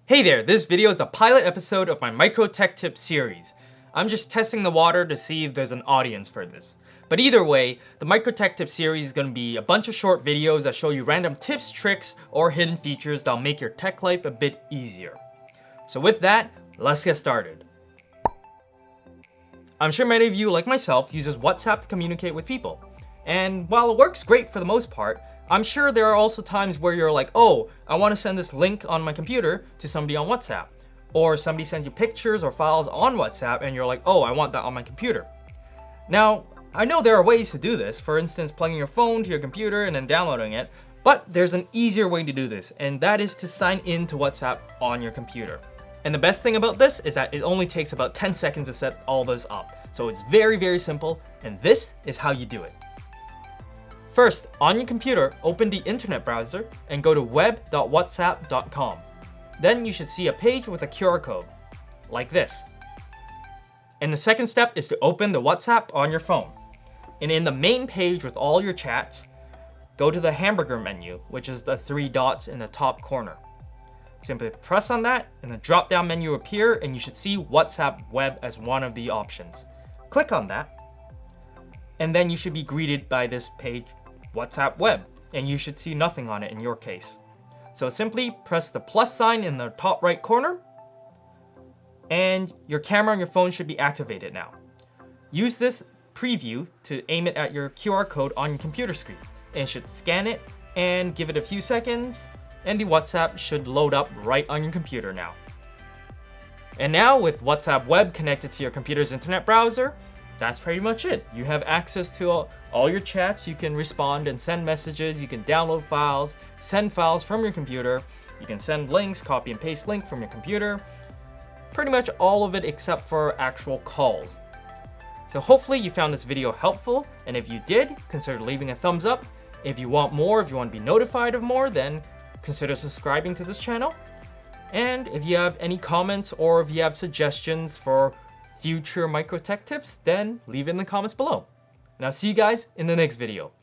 Hey there, this video is a pilot episode of my Micro Tech Tips series. I'm just testing the water to see if there's an audience for this. But either way, the Micro Tech Tips series is going to be a bunch of short videos that show you random tips, tricks, or hidden features that'll make your tech life a bit easier. So with that, let's get started. I'm sure many of you, like myself, uses WhatsApp to communicate with people. And while it works great for the most part, I'm sure there are also times where you're like, oh, I want to send this link on my computer to somebody on WhatsApp. Or somebody sends you pictures or files on WhatsApp and you're like, oh, I want that on my computer. Now, I know there are ways to do this, for instance, plugging your phone to your computer and then downloading it, but there's an easier way to do this, and that is to sign in to WhatsApp on your computer. And the best thing about this is that it only takes about 10 seconds to set all this up. So it's very, very simple, and this is how you do it. First, on your computer, open the internet browser and go to web.whatsapp.com. Then you should see a page with a QR code, like this. And the second step is to open the WhatsApp on your phone. And in the main page with all your chats, go to the hamburger menu, which is the 3 dots in the top corner. Simply press on that and the drop-down menu will appear and you should see WhatsApp Web as one of the options. Click on that, and then you should be greeted by this page, WhatsApp Web, and you should see nothing on it in your case. So simply press the plus sign in the top right corner, and your camera on your phone should be activated now. Use this preview to aim it at your QR code on your computer screen, and it should scan it and give it a few seconds, and the WhatsApp should load up right on your computer now. And now with WhatsApp Web connected to your computer's internet browser, that's pretty much it. You have access to all your chats, you can respond and send messages, you can download files, send files from your computer, you can send links, copy and paste link from your computer, pretty much all of it except for actual calls. So hopefully you found this video helpful, and if you did, consider leaving a thumbs up. If you want more, if you want to be notified of more, then consider subscribing to this channel. And if you have any comments or if you have suggestions for future micro tech tips, then leave it in the comments below. And I'll see you guys in the next video.